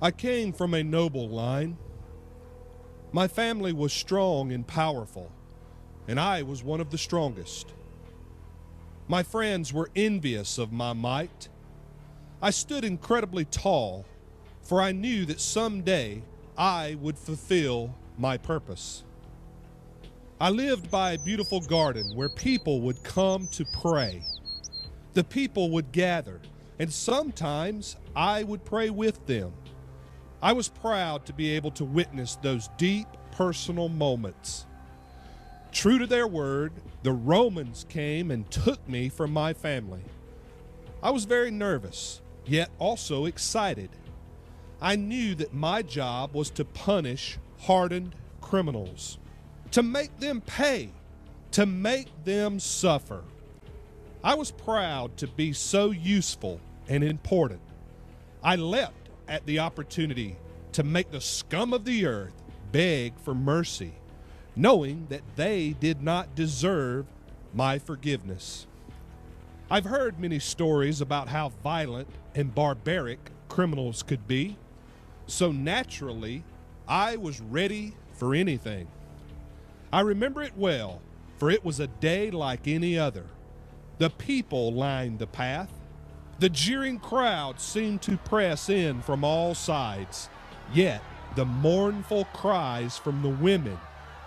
I came from a noble line. My family was strong and powerful, and I was one of the strongest. My friends were envious of my might. I stood incredibly tall, for I knew that someday I would fulfill my purpose. I lived by a beautiful garden where people would come to pray. The people would gather, and sometimes I would pray with them. I was proud to be able to witness those deep personal moments. True to their word, the Romans came and took me from my family. I was very nervous, yet also excited. I knew that my job was to punish hardened criminals, to make them pay, to make them suffer. I was proud to be so useful and important. I leapt at the opportunity to make the scum of the earth beg for mercy, knowing that they did not deserve my forgiveness. I've heard many stories about how violent and barbaric criminals could be, so naturally, I was ready for anything. I remember it well, for it was a day like any other. The people lined the path. The jeering crowd seemed to press in from all sides, yet the mournful cries from the women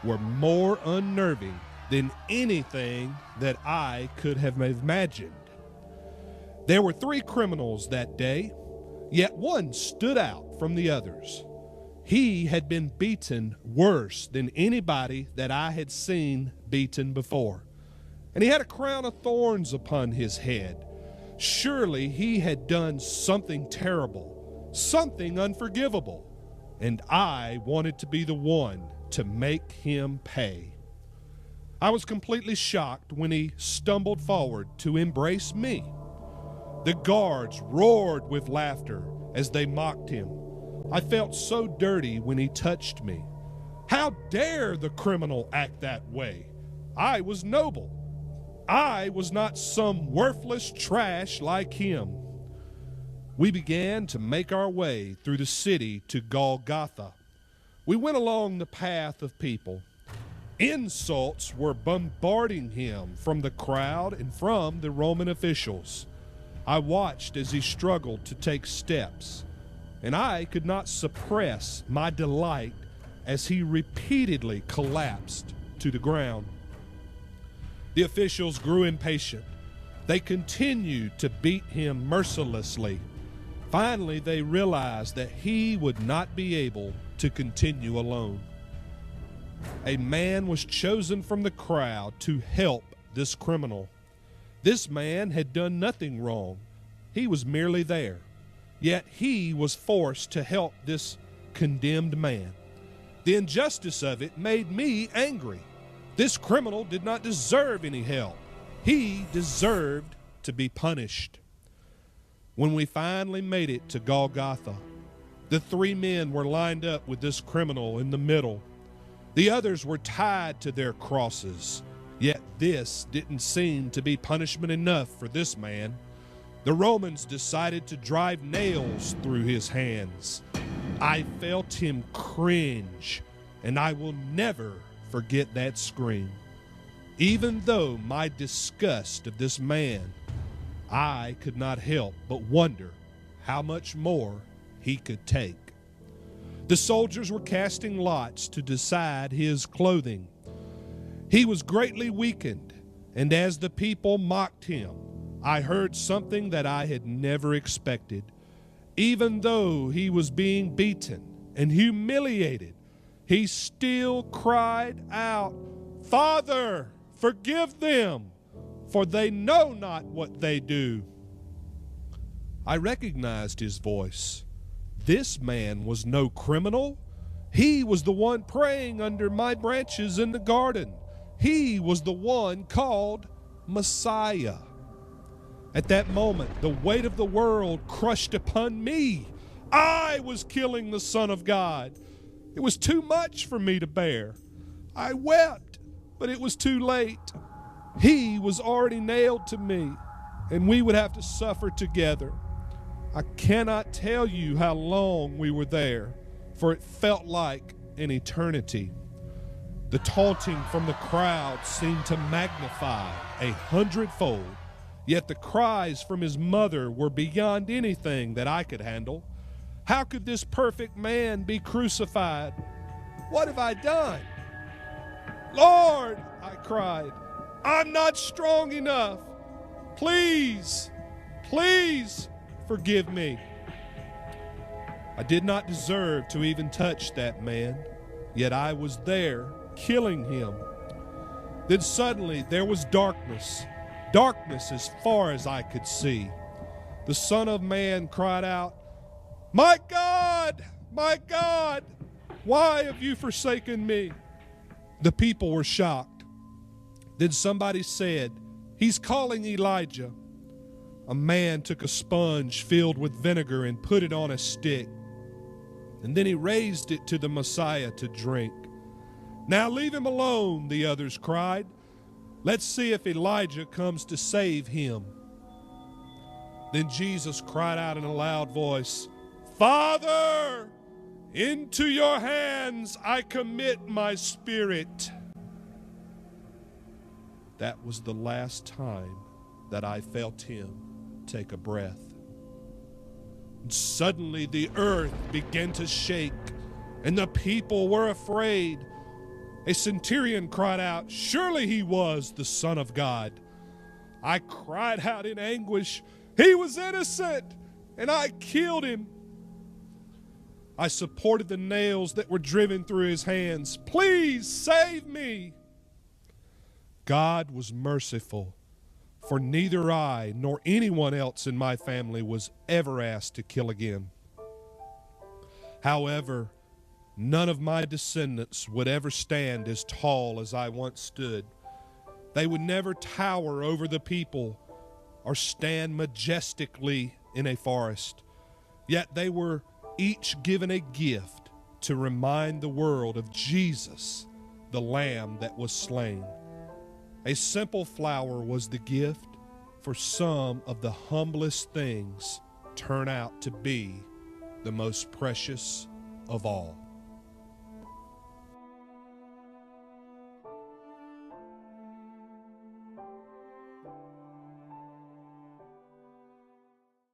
were more unnerving than anything that I could have imagined. There were 3 criminals that day, yet one stood out from the others. He had been beaten worse than anybody that I had seen beaten before, and he had a crown of thorns upon his head. Surely he had done something terrible, something unforgivable, and I wanted to be the one to make him pay. I was completely shocked when he stumbled forward to embrace me. The guards roared with laughter as they mocked him. I felt so dirty when he touched me. How dare the criminal act that way? I was noble. I was not some worthless trash like him. We began to make our way through the city to Golgotha. We went along the path of people. Insults were bombarding him from the crowd and from the Roman officials. I watched as he struggled to take steps, and I could not suppress my delight as he repeatedly collapsed to the ground. The officials grew impatient. They continued to beat him mercilessly. Finally, they realized that he would not be able to continue alone. A man was chosen from the crowd to help this criminal. This man had done nothing wrong. He was merely there. Yet he was forced to help this condemned man. The injustice of it made me angry. This criminal did not deserve any help. He deserved to be punished. When we finally made it to Golgotha, the 3 men were lined up with this criminal in the middle. The others were tied to their crosses, yet this didn't seem to be punishment enough for this man. The Romans decided to drive nails through his hands. I felt him cringe, and I will never forget that scream. Even though my disgust of this man, I could not help but wonder how much more he could take. The soldiers were casting lots to decide his clothing. He was greatly weakened, and as the people mocked him, I heard something that I had never expected. Even though he was being beaten and humiliated, he still cried out, "Father, forgive them, for they know not what they do." I recognized his voice. This man was no criminal. He was the one praying under my branches in the garden. He was the one called Messiah. At that moment, the weight of the world crushed upon me. I was killing the Son of God. It was too much for me to bear. I wept, but it was too late. He was already nailed to me, and we would have to suffer together. I cannot tell you how long we were there, for it felt like an eternity. The taunting from the crowd seemed to magnify 100-fold, yet the cries from his mother were beyond anything that I could handle. How could this perfect man be crucified? What have I done? Lord, I cried, I'm not strong enough. Please, please forgive me. I did not deserve to even touch that man, yet I was there, killing him. Then suddenly there was darkness as far as I could see. The Son of Man cried out, my God, why have you forsaken me? The people were shocked. Then somebody said, he's calling Elijah. A man took a sponge filled with vinegar and put it on a stick, and then he raised it to the Messiah to drink. Now leave him alone, the others cried. Let's see if Elijah comes to save him. Then Jesus cried out in a loud voice, Father, into your hands I commit my spirit. That was the last time that I felt him take a breath. And suddenly the earth began to shake, and the people were afraid. A centurion cried out, surely he was the Son of God. I cried out in anguish, he was innocent, and I killed him. I supported the nails that were driven through his hands. Please save me. God was merciful, for neither I nor anyone else in my family was ever asked to kill again. However, none of my descendants would ever stand as tall as I once stood. They would never tower over the people or stand majestically in a forest. Yet they were each given a gift to remind the world of Jesus, the Lamb that was slain. A simple flower was the gift, for some of the humblest things turn out to be the most precious of all.